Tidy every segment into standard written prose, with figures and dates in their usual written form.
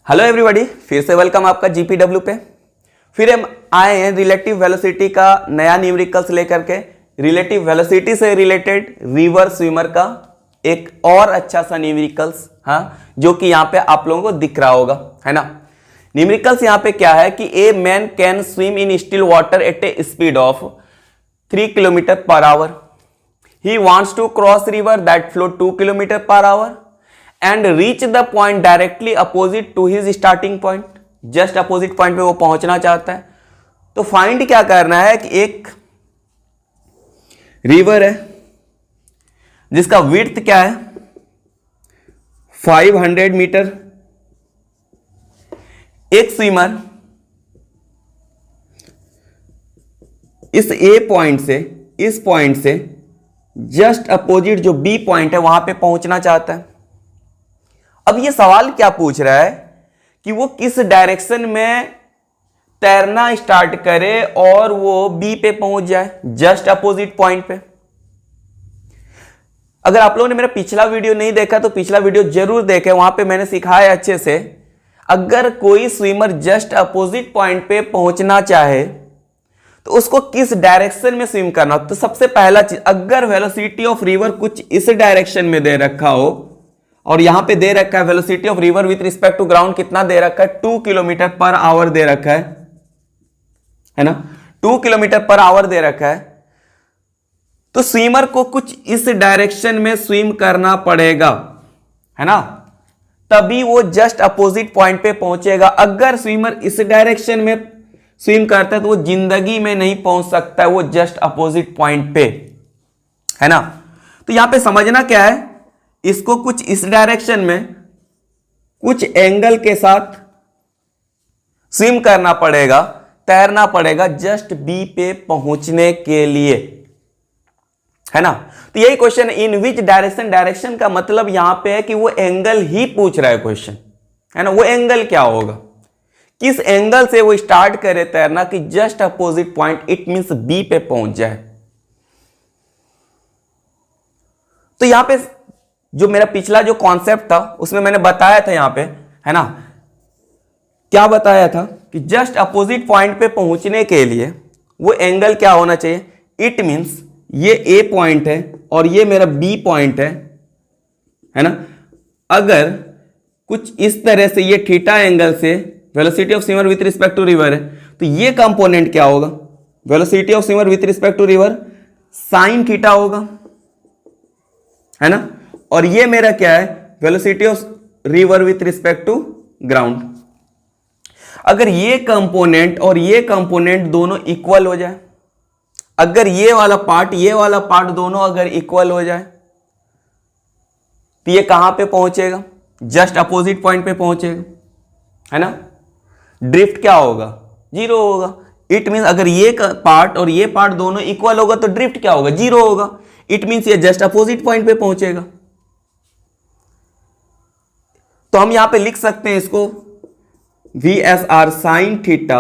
Hello everybody, फिर से welcome आपका जीपीडब्ल्यू पे। फिर हम आए हैं रिलेटिव वेलोसिटी का नया न्यूमेरिकल्स लेकर के। रिलेटिव वेलोसिटी से रिलेटेड रिवर स्विमर का एक और अच्छा सा न्यूमेरिकल्स, जो कि यहाँ पे आप लोगों को दिख रहा होगा, है ना। न्यूमेरिकल्स यहाँ पे क्या है कि a man can swim in still water at a speed of 3 kilometre per hour. He wants to cross river that flow 2 kilometre per hour and reach the point directly opposite to his starting point। Just opposite point पे वो पहुंचना चाहता है। तो find क्या करना है कि एक रिवर है जिसका विड्थ क्या है 500 मीटर। एक स्विमर इस ए पॉइंट से, इस पॉइंट से जस्ट अपोजिट जो बी पॉइंट है वहां पे पहुंचना चाहता है। अब ये सवाल क्या पूछ रहा है कि वो किस डायरेक्शन में तैरना स्टार्ट करे और वो बी पे पहुंच जाए, जस्ट अपोजिट पॉइंट पे। अगर आप लोगों ने मेरा पिछला वीडियो नहीं देखा तो पिछला वीडियो जरूर देखें, वहां पे मैंने सिखाया अच्छे से। अगर कोई स्विमर जस्ट अपोजिट पॉइंट पे पहुंचना चाहे तो उसको किस डायरेक्शन में स्विम करना। तो सबसे पहला चीज, अगर वेलोसिटी ऑफ रिवर कुछ इस डायरेक्शन में दे रखा हो और यहां पे दे रखा है velocity of river with respect to ground कितना दे रखा है 2 किलोमीटर पर आवर दे रखा है ना। 2 किलोमीटर पर आवर दे रखा है। तो स्विमर को कुछ इस डायरेक्शन में स्विम करना पड़ेगा, है ना, तभी वो जस्ट अपोजिट पॉइंट पे पहुंचेगा। अगर स्विमर इस डायरेक्शन में स्विम करता है तो वो जिंदगी में नहीं पहुंच सकता है, वो जस्ट अपोजिट पॉइंट पे, है ना। तो यहां पे समझना क्या है, इसको कुछ इस डायरेक्शन में कुछ एंगल के साथ स्विम करना पड़ेगा, तैरना पड़ेगा जस्ट बी पे पहुंचने के लिए, है ना। तो यही question, in which direction. Direction का मतलब यहां पे है कि वो एंगल ही पूछ रहा है क्वेश्चन, है ना। वो एंगल क्या होगा, किस एंगल से वो स्टार्ट करे तैरना कि just opposite point, it means B पे पहुंच जाए। तो यहां पे जो मेरा पिछला जो कॉन्सेप्ट था उसमें मैंने बताया था यहां पे, है ना, क्या बताया था कि जस्ट अपोजिट पॉइंट पे पहुंचने के लिए वो एंगल क्या होना चाहिए। इट मींस ये ए पॉइंट है और ये मेरा बी पॉइंट है ना। अगर कुछ इस तरह से ये थीटा एंगल से velocity of swimmer with respect to river है तो ये कंपोनेंट क्या होगा, velocity of swimmer with respect to river sine theta होगा, है ना। और ये मेरा क्या है, velocity of river with respect to ground. अगर ये कंपोनेंट और ये कंपोनेंट दोनों इक्वल हो जाए, अगर ये वाला पार्ट दोनों अगर इक्वल हो जाए तो ये कहां पे पहुंचेगा, जस्ट अपोजिट पॉइंट पे पहुंचेगा, है ना। ड्रिफ्ट क्या होगा, 0 होगा। इट मींस अगर ये पार्ट और ये पार्ट दोनों इक्वल होगा तो ड्रिफ्ट क्या होगा, 0 होगा। इट मींस ये जस्ट अपोजिट पॉइंट पे पहुंचेगा। तो हम यहां पे लिख सकते हैं इसको VSR sine theta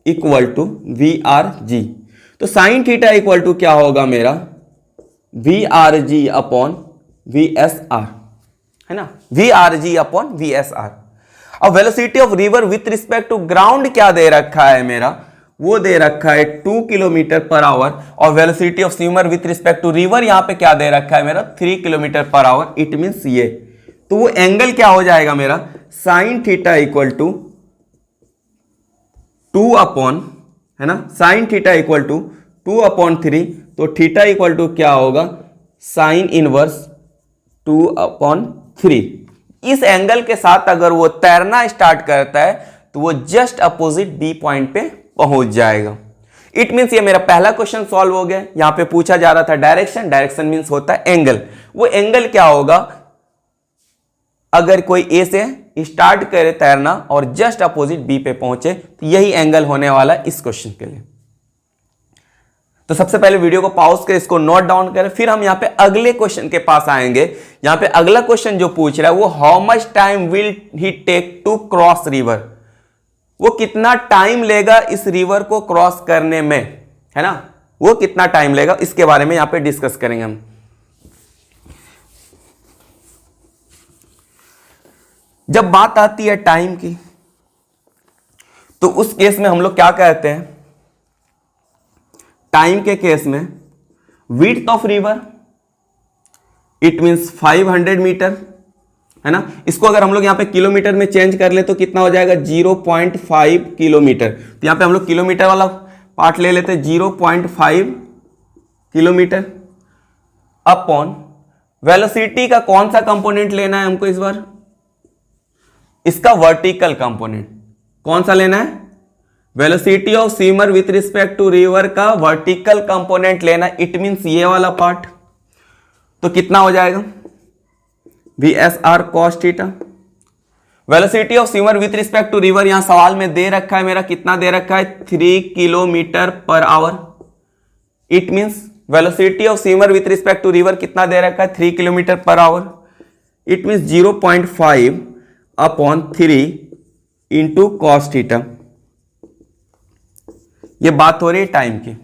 equal to VRG। तो साइन थीटा इक्वल टू क्या होगा मेरा VRG अपॉन VSR, है ना, VRG अपॉन VSR। अब velocity of river with respect to ground क्या दे रखा है मेरा, वो दे रखा है 2 किलोमीटर पर आवर। और velocity of swimmer with respect to river यहां पे क्या दे रखा है मेरा 3 kilometre per hour. It means ये, तो वो एंगल क्या हो जाएगा मेरा sine theta equal to 2 upon, है ना, sine theta equal to 2 upon 3। तो थीटा इक्वल टू क्या होगा साइन इनवर्स 2 अपॉन 3। इस एंगल के साथ अगर वो तैरना स्टार्ट करता है तो वो जस्ट अपोजिट बी पॉइंट पे पहुंच जाएगा। इट मींस ये मेरा पहला क्वेश्चन सॉल्व हो गया। यहां पे पूछा जा रहा था डायरेक्शन, डायरेक्शन मींस होता है एंगल। वो एंगल क्या होगा, अगर कोई ए से स्टार्ट करे तैरना और जस्ट अपोजिट बी पे पहुंचे तो यही एंगल होने वाला है इस क्वेश्चन के लिए। तो सबसे पहले वीडियो को पॉज कर इसको नोट डाउन करें, फिर हम यहां पे अगले क्वेश्चन के पास आएंगे। यहां पे अगला क्वेश्चन जो पूछ रहा है वो how much time will he take to cross river. वो कितना टाइम लेगा इस रिवर को क्रॉस करने में, है ना, वो कितना टाइम लेगा, इसके बारे में यहां पे डिस्कस करेंगे हम। जब बात आती है टाइम की, तो उस केस में हम लोग क्या कहते हैं, टाइम के केस में width of river it means 500 metre, है ना। इसको अगर हम लोग यहां पे किलोमीटर में चेंज कर ले तो कितना हो जाएगा, 0.5 किलोमीटर। तो यहां पे हम लोग किलोमीटर वाला पार्ट ले लेते हैं, 0.5 किलोमीटर अपॉन वेलोसिटी का कौन सा कंपोनेंट लेना है हमको इस बार, इसका वर्टिकल कंपोनेंट कौन सा लेना है, velocity of swimmer with respect to river का वर्टिकल कंपोनेंट लेना, इट मींस ये वाला पार्ट। तो कितना हो जाएगा, VSR cos theta. Velocity of swimmer with respect to river यहां सवाल में दे रखा है मेरा, कितना दे रखा है, 3 kilometre per hour. It means velocity of swimmer with respect to river कितना दे रखा है, 3 kilometre per hour. It means 0.5 upon 3 into cos theta. ये बात हो रही है टाइम की।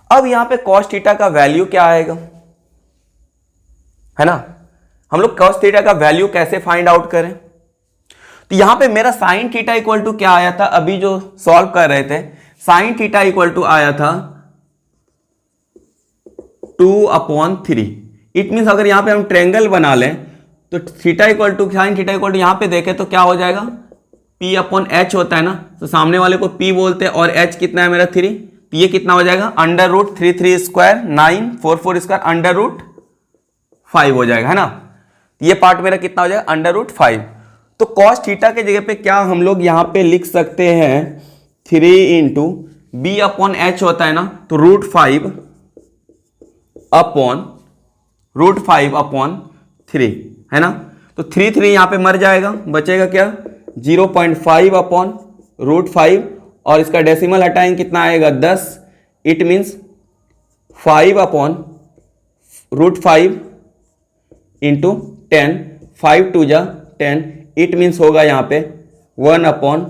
अब यहां पे कॉस थीटा का वैल्यू क्या आएगा, है ना। हम लोग कॉस थीटा का वैल्यू कैसे फाइंड आउट करें, तो यहां पे मेरा साइन थीटा इक्वल टू क्या आया था, अभी जो सॉल्व कर रहे थे, साइन थीटा इक्वल टू आया था 2/3। इट मींस अगर यहां पे हम ट्रायंगल बना लें तो theta equal to sine theta equal to यहां पे देखें तो क्या हो जाएगा, P/H होता है ना, तो सामने वाले को P बोलते हैं और H कितना है मेरा 3, तो ये कितना हो जाएगा, √3 स्क्वायर 9 4 4 स्क्वायर √5 हो जाएगा, है ना। ये पार्ट मेरा कितना हो जाएगा, √5। तो कॉस थीटा के जगह पे क्या हम लोग यहां पे लिख सकते हैं, 3 इंटू B/H होता है ना, तो √5 अपॉन 3, है ना। तो 3 यहां पे मर जाएगा, बचेगा क्या, 0.5 अपॉन √5 और इसका डेसिमल हटाएंगे कितना आएगा, 10। इट मींस 5 अपॉन √5 इंटू 10, 5 2 जा 10। इट मीन्स होगा यहां पे 1/2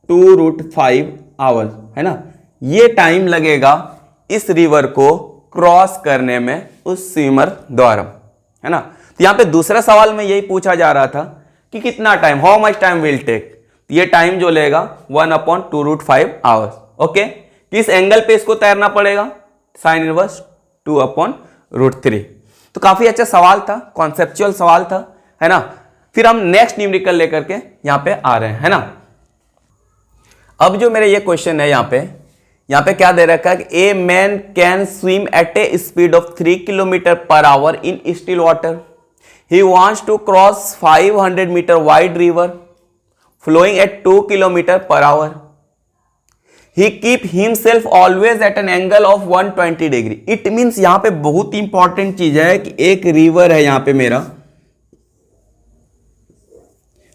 √5 आवर, है ना। ये टाइम लगेगा इस रिवर को क्रॉस करने में उस स्विमर द्वारा, है ना। तो यहां पे दूसरा सवाल में यही पूछा जा रहा था कि कितना time, how much time will take, ये टाइम जो लेगा 1/2 √5 आवर्स। ओके, किस एंगल पे इसको तैरना पड़ेगा, साइन इनवर्स 2/√3। तो काफी अच्छा सवाल था, कॉन्सेप्चुअल सवाल था, है ना। फिर हम नेक्स्ट न्यूमेरिकल लेकर के यहां पे आ रहे हैं, है ना। अब जो मेरे ये क्वेश्चन है यहां पे क्या दे रखा है कि a man can swim at a speed of 3 kilometre per hour in still water. He wants to cross 500 metre wide river flowing at 2 kilometer per hour. He keep himself always at an angle of 120 degree. It means यहां पे बहुत important चीज है कि एक river है यहां पे मेरा,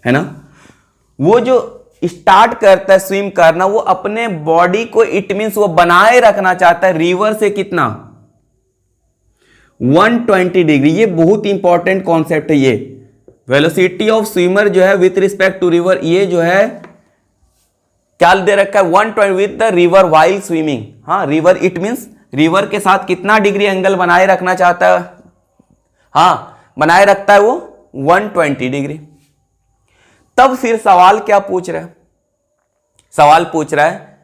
है ना, वो जो स्टार्ट करता है स्विम करना, वो अपने बॉडी को इट मींस वो बनाए रखना चाहता है रिवर से कितना, 120 डिग्री। ये बहुत इंपॉर्टेंट कॉन्सेप्ट है। ये वेलोसिटी ऑफ स्विमर जो है विथ रिस्पेक्ट टू रिवर, ये जो है क्या दे रखा है, 120 with the river while swimming. हाँ, रिवर इट मींस रिवर के साथ कितना डिग्री एंगल बनाए रखना चाहता है, हाँ बनाए रखता है वो 120 डिग्री। तब फिर सवाल क्या पूछ रहा है, सवाल पूछ रहा है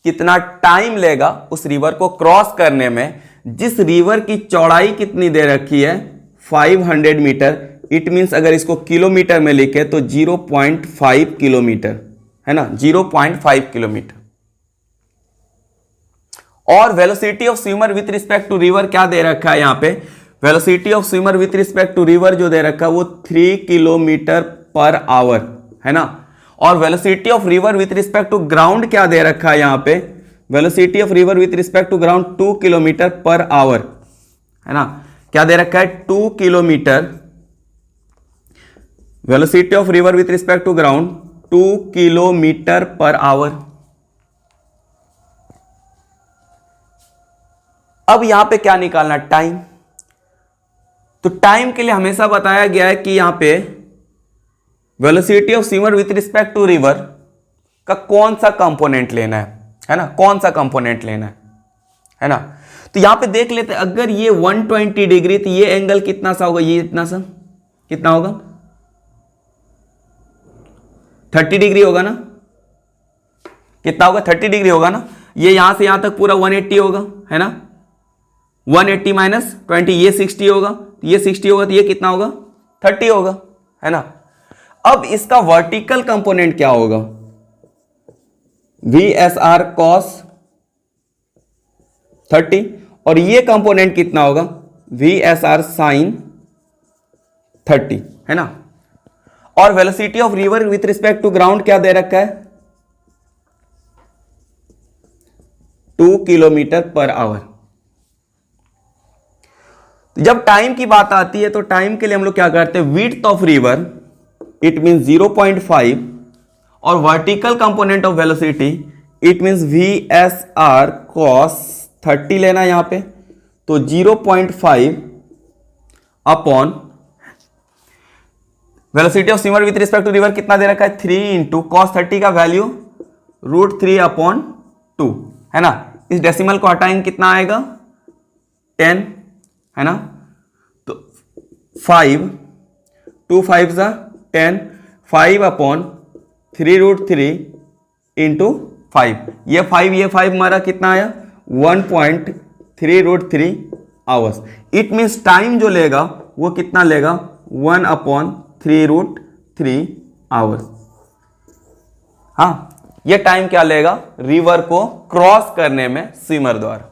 कितना टाइम लेगा उस रिवर को क्रॉस करने में, जिस रिवर की चौड़ाई कितनी दे रखी है 500 मीटर। इट मींस अगर इसको किलोमीटर में लिखे तो 0.5 किलोमीटर, है ना, 0.5 किलोमीटर। और velocity of swimmer with respect to river क्या दे रखा है यहां पे, velocity of swimmer with respect to river जो दे रखा है वो 3 किलोमीटर पर आवर, है ना। और velocity of river with respect to ground क्या दे रखा है यहां पे, velocity of river with respect to ground 2 kilometre per hour, है ना। क्या दे रखा है 2 kilometre, velocity of river with respect to ground 2 kilometre per hour. अब यहां पे क्या निकालना, टाइम। तो टाइम के लिए हमेशा बताया गया है कि यहां पे velocity of swimmer with respect to river का कौन सा कंपोनेंट लेना है ना, कौन सा कंपोनेंट लेना है ना। तो यहां पे देख लेते हैं, अगर ये 120 डिग्री तो ये एंगल कितना सा होगा, ये इतना सा कितना होगा 30 डिग्री होगा ना, कितना होगा 30 डिग्री होगा ना। ये यहां से यहां तक पूरा 180 होगा, है ना। 180 माइनस 20 ये 60 होगा, ये 60 होगा, तो ये कितना होगा 30 होगा, है ना। अब इसका वर्टिकल कंपोनेंट क्या होगा, VSR cos 30, और ये कंपोनेंट कितना होगा VSR sin 30, है ना। और velocity of river with respect to ground क्या दे रखा है 2 किलोमीटर पर आवर। जब टाइम की बात आती है तो टाइम के लिए हम लोग क्या करते हैं, width of river it means 0.5 और vertical component of velocity it means VSR cos 30 लेना यहां पे, तो 0.5 upon velocity of swimmer with respect to river कितना दे रखा है 3 इंटू cos 30 का वैल्यू √3/2, है ना। इस डेसिमल को हटाएंगे कितना आएगा 10, है ना। तो 5 2 5 10, 5/3√3 इंटू 5, ये 5 हमारा कितना आया 1.3√3 आवर्स। इट मीन्स टाइम जो लेगा वो कितना लेगा 1/3√3 आवर्स। हाँ, ये टाइम क्या लेगा रिवर को क्रॉस करने में स्विमर द्वारा।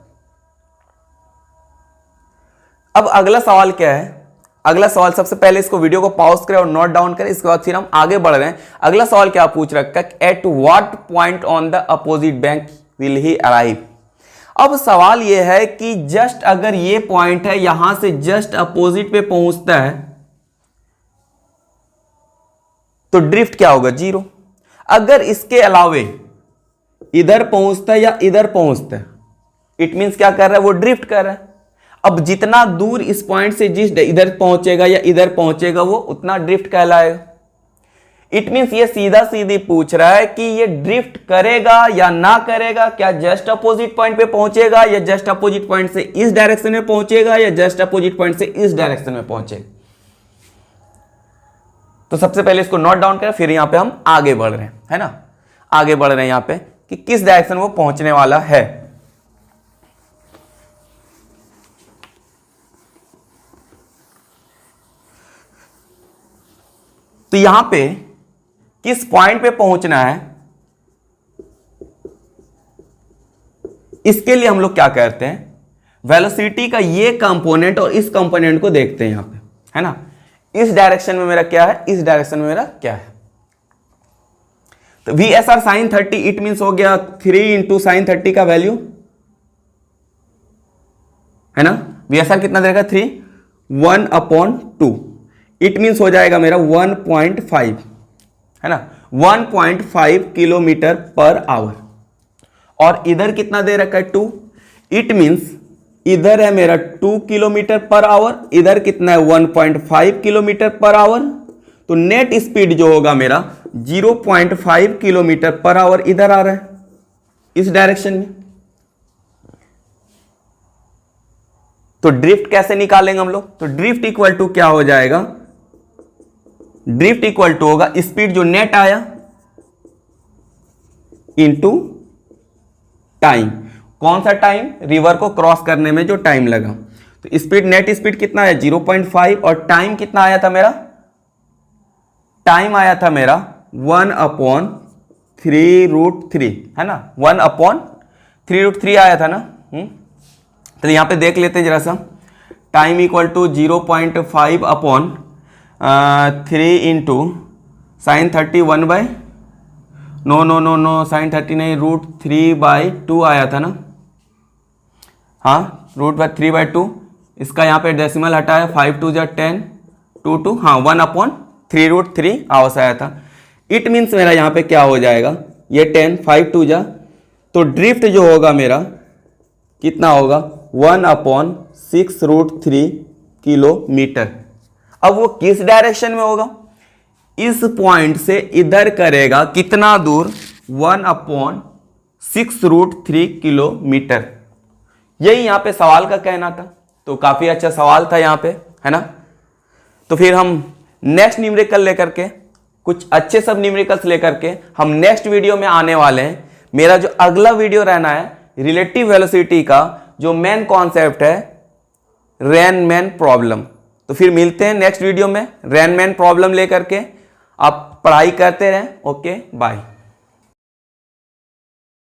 अब अगला सवाल क्या है, अगला सवाल सबसे पहले इसको वीडियो को पॉज करें और नोट डाउन करें, इसके बाद फिर हम आगे बढ़ रहे हैं। अगला सवाल क्या पूछ रखा है, at what point on the opposite bank will he arrive. अब सवाल यह है कि जस्ट अगर ये पॉइंट है यहां से जस्ट अपोजिट पे पहुंचता है तो ड्रिफ्ट क्या होगा 0। अगर इसके अलावे इधर पहुंचता है या इधर पहुंचता है इट मींस क्या कर रहा है वो ड्रिफ्ट कर रहा है। अब जितना दूर इस पॉइंट से जिस इधर पहुंचेगा या इधर पहुंचेगा वो उतना ड्रिफ्ट कहलाएगा। इट मींस ये सीधा सीधी पूछ रहा है कि ये ड्रिफ्ट करेगा या ना करेगा, क्या जस्ट अपोजिट पॉइंट पे पहुंचेगा या जस्ट अपोजिट पॉइंट से इस डायरेक्शन में पहुंचेगा या जस्ट अपोजिट पॉइंट से इस डायरेक्शन में पहुंचेगा। तो सबसे पहले इसको नोट डाउन करें, फिर यहां पे हम आगे बढ़ रहे हैं, है ना। आगे बढ़ रहे हैं यहां पे कि किस डायरेक्शन वो पहुंचने वाला है। तो यहां पे किस पॉइंट पे पहुंचना है इसके लिए हम लोग क्या करते हैं, वेलोसिटी का ये कंपोनेंट और इस कंपोनेंट को देखते हैं यहां पे, है ना। इस डायरेक्शन में मेरा क्या है, इस डायरेक्शन में मेरा क्या है। तो VSR sin 30 इट मींस हो गया 3 इंटू साइन 30 का वैल्यू, है ना। VSR कितना देगा 3, 1/2 इट मींस हो जाएगा मेरा 1.5, है ना, 1.5 किलोमीटर पर आवर। और इधर कितना दे रखा है 2, इट मींस इधर है मेरा 2 किलोमीटर पर आवर, इधर कितना है 1.5 किलोमीटर पर आवर। तो नेट स्पीड जो होगा मेरा 0.5 किलोमीटर पर आवर इधर आ रहा है इस डायरेक्शन में। तो ड्रिफ्ट कैसे निकालेंगे हम लोग, तो ड्रिफ्ट इक्वल टू क्या हो जाएगा, ड्रिफ्ट इक्वल टू होगा स्पीड जो नेट आया इंटू टाइम। कौन सा टाइम, रिवर को क्रॉस करने में जो टाइम लगा। तो स्पीड नेट स्पीड कितना है 0.5 और टाइम कितना आया था मेरा, टाइम आया था मेरा 1/3√3, है ना, 1/3√3 आया था ना। तो यहां पे देख लेते हैं जरा सा, time equal to 0.5/3 into sine 30 no sine 30 नहीं √3/2 आया था ना। हाँ, √3/2, इसका यहाँ पे डेसिमल हटाया, 5 2 जा 10, 2 2, हाँ 1/3√3 आवर्स आया था। इट मीन्स मेरा यहाँ पे क्या हो जाएगा, ये 10 5 2 जा, तो ड्रिफ्ट जो होगा मेरा कितना होगा 1/6√3 किलोमीटर। अब वो किस डायरेक्शन में होगा, इस पॉइंट से इधर करेगा कितना दूर 1/6√3 किलोमीटर। यही यहां पे सवाल का कहना था। तो काफी अच्छा सवाल था यहां पे, है ना। तो फिर हम नेक्स्ट न्यूमेरिकल लेकर के कुछ अच्छे सब न्यूमेरिकल्स लेकर के हम नेक्स्ट वीडियो में आने वाले हैं। मेरा जो अगला वीडियो रहना है रिलेटिव वेलोसिटी का जो मेन कॉन्सेप्ट है रेनमैन प्रॉब्लम। तो फिर मिलते हैं नेक्स्ट वीडियो में रेनमैन प्रॉब्लम लेकर के। आप पढ़ाई करते रहें। Okay bye.